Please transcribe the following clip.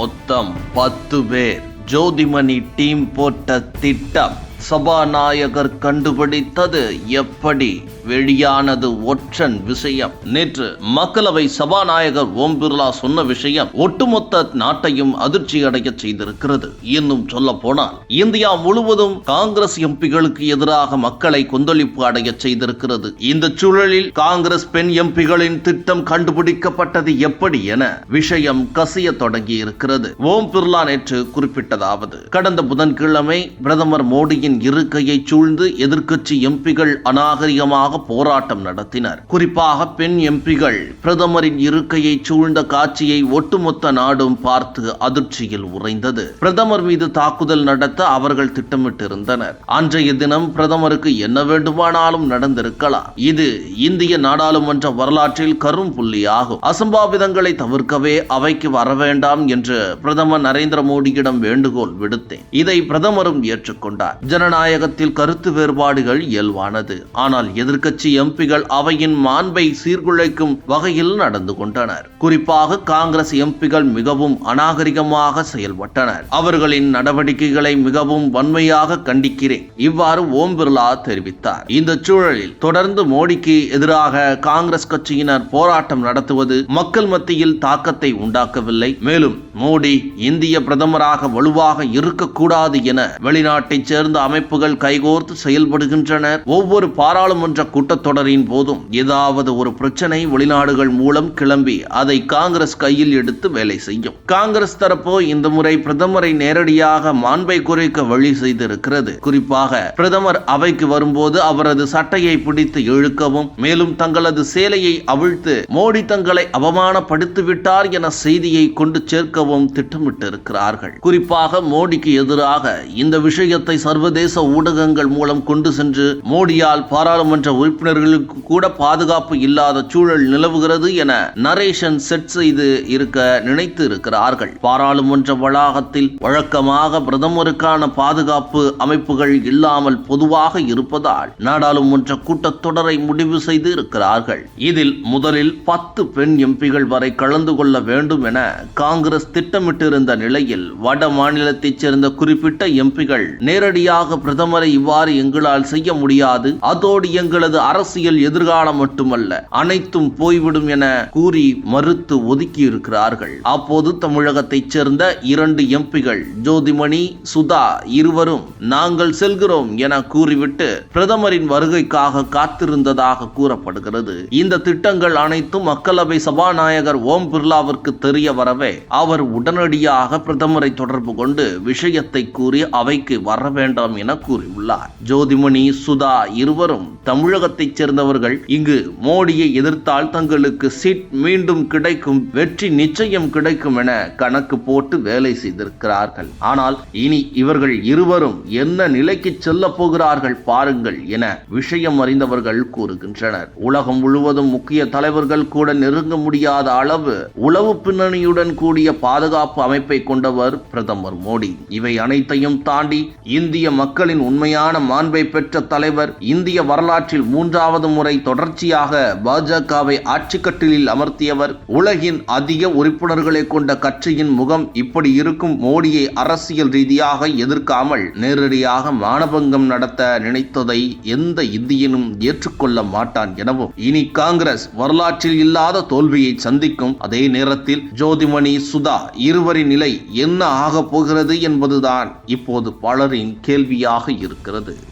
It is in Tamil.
மொத்தம் 10 பேர். ஜோதிமணி டீம் போட்ட திட்டம் சபாநாயகர் கண்டுபிடித்தது எப்படி? வெளியானது ஒற்றன் விஷயம். நேற்று மக்களவை சபாநாயகர் ஓம் பிர்லா சொன்ன விஷயம் ஒட்டுமொத்த நாட்டையும் அதிர்ச்சி அடைய செய்திருக்கிறது. இன்னும் சொல்ல போனால் இந்தியா முழுவதும் காங்கிரஸ் எம்பிகளுக்கு எதிராக மக்களை கொந்தளிப்பு அடைய செய்திருக்கிறது. இந்த சூழலில் காங்கிரஸ் பெண் எம்பிகளின் திட்டம் கண்டுபிடிக்கப்பட்டது எப்படி என விஷயம் கசிய தொடங்கி இருக்கிறது. ஓம் பிர்லா நேற்று குறிப்பிட்டதாவது, கடந்த புதன்கிழமை பிரதமர் மோடியின் இருக்கையை சூழ்ந்து எதிர்க்கட்சி எம்பிகள் அநாகரிகமாக போராட்டம் நடத்தினர். குறிப்பாக பெண் எம்பிகள் பிரதமரின் இருக்கையை சூழ்ந்த காட்சியை ஒட்டுமொத்த நாடும் பார்த்து அதிர்ச்சியில் உறைந்தது. பிரதமர் மீது தாக்குதல் நடத்த அவர்கள் திட்டமிட்டிருந்தனர். அன்றைய தினம் பிரதமருக்கு என்ன வேண்டுமானாலும் நடந்திருக்கலாம். இது இந்திய நாடாளுமன்ற வரலாற்றில் கரும் புள்ளியாகும். அசம்பாவிதங்களை தவிர்க்கவே அவைக்கு வர வேண்டாம் என்று பிரதமர் நரேந்திர மோடியிடம் வேண்டுகோள் விடுத்தேன். இதை பிரதமரும் ஏற்றுக்கொண்டார். ஜனநாயகத்தில் கருத்து வேறுபாடுகள் இயல்பானது. ஆனால் எதிர்க்கட்சி எம்பிகள் அவையின் மாண்பை சீர்குலைக்கும் வகையில் நடந்து கொண்டனர். குறிப்பாக காங்கிரஸ் எம்பிகள் மிகவும் அநாகரிகமாக செயல்பட்டனர். அவர்களின் நடவடிக்கைகளை மிகவும் வன்மையாக கண்டிக்கிறேன். இவ்வாறு ஓம் பிர்லா தெரிவித்தார். இந்த சூழலில் தொடர்ந்து மோடிக்கு எதிராக காங்கிரஸ் கட்சியினர் போராட்டம் நடத்துவது மக்கள் மத்தியில் தாக்கத்தை உண்டாக்கவில்லை. மேலும் மோடி இந்திய பிரதமராக வலுவாக இருக்கக்கூடாது என வெளிநாட்டைச் சேர்ந்த அமைப்புகள் கைகோர்த்து செயல்படுகின்றனர். ஒவ்வொரு பாராளுமன்ற கூட்டத்தொடரின் போதும் ஏதாவது ஒரு பிரச்சனை வெளிநாடுகள் மூலம் கிளம்பி அதை காங்கிரஸ் கையில் எடுத்து வேலை செய்யும். காங்கிரஸ் தரப்போ இந்த முறை பிரதமரை நேரடியாக மாண்பை குறைக்க வழி செய்திருக்கிறது. குறிப்பாக பிரதமர் அவைக்கு வரும்போது அவரது சட்டையை பிடித்து இழுக்கவும், மேலும் தங்களது சேலையை அவிழ்த்து மோடி தங்களை அவமானப்படுத்திவிட்டார் என செய்தியை கொண்டு சேர்க்கவும் திட்டமிட்டிருக்கிறார்கள். குறிப்பாக மோடிக்கு எதிராக இந்த விஷயத்தை சர்வதேச ஊடகங்கள் மூலம் கொண்டு சென்று மோடியால் பாராளுமன்ற உறுப்பினர்களுக்கு கூட பாதுகாப்பு இல்லாத சூழல் நிலவுகிறது என நரேஷன் செட் செய்து இருக்க நினைத்து இருக்கிறார்கள். பாராளுமன்ற வளாகத்தில் வழக்கமாக பிரதமருக்கான பாதுகாப்பு அமைப்புகள் இல்லாமல் பொதுவாக இருப்பதால் நாடாளுமன்ற கூட்டத்தொடரை முடிவு செய்து இருக்கிறார்கள். இதில் முதலில் 10 பெண் எம்பிகள் வரை கலந்து கொள்ள வேண்டும் என காங்கிரஸ் திட்டமிட்டிருந்த நிலையில் வட மாநிலத்தைச் சேர்ந்த குறிப்பிட்ட எம்பிகள் நேரடியாக பிரதமரை இவ்வாறு எங்களால் செய்ய முடியாது, அதோடு எங்களது அரசியல் எதிர்காலம் மட்டுமல்ல அனைத்தும் போய்விடும் என கூறி மறுத்து ஒதுக்கி இருக்கிறார்கள். அப்போது தமிழகத்தைச் சேர்ந்த 2 எம்பிகள் ஜோதிமணி, சுதா இருவரும் நாங்கள் செல்கிறோம் என கூறிவிட்டு பிரதமரின் வருகைக்காக காத்திருந்ததாக கூறப்படுகிறது. இந்த திட்டங்கள் அனைத்தும் மக்களவை சபாநாயகர் ஓம் பிர்லாவிற்கு தெரிய வரவே அவர் உடனடியாக பிரதமரை தொடர்பு கொண்டு விஷயத்தை கூறி அவைக்கு வர வேண்டாம் என கூறியுள்ளார். ஜோதிமணி, சுதா இருவரும் தமிழகத்தைச் சேர்ந்தவர்கள். இங்கு மோடியை எதிர்த்தால் தங்களுக்கு சீட் மீண்டும் கிடைக்கும், வெற்றி நிச்சயம் கிடைக்கும் என கணக்கு போட்டு வேலை செய்திருக்கிறார்கள். ஆனால் இனி இவர்கள் இருவரும் என்ன நிலைக்கு செல்ல போகிறார்கள் பாருங்கள் என விஷயம் அறிந்தவர்கள் கூறுகின்றனர். உலகம் முழுவதும் முக்கிய தலைவர்கள் கூட நெருங்க முடியாத அளவு உளவு பின்னணியுடன் கூடிய பாதுகாப்பு அமைப்பை கொண்டவர் பிரதமர் மோடி. இவை அனைத்தையும் தாண்டி இந்திய மக்களின் உண்மையான மாண்பை பெற்ற தலைவர், இந்திய வரலாற்றில் 3வது முறை தொடர்ச்சியாக பாஜகவை ஆட்சிக்கட்டிலில் அமர்த்தியவர், உலகின் அதிக உறுப்பினர்களை கொண்ட கட்சியின் முகம். இப்படி இருக்கும் மோடியை அரசியல் ரீதியாக எதிர்க்காமல் நேரடியாக மானபங்கம் நடத்த நினைத்ததை எந்த இந்தியனும் ஏற்றுக்கொள்ள மாட்டான் எனவும், இனி காங்கிரஸ் வரலாற்றில் இல்லாத தோல்வியை சந்திக்கும். அதே நேரத்தில் ஜோதிமணி, சுதா இருவரின் நிலை என்ன ஆக போகிறது என்பதுதான் இப்போது பலரின் கேள்வியாக இருக்கிறது.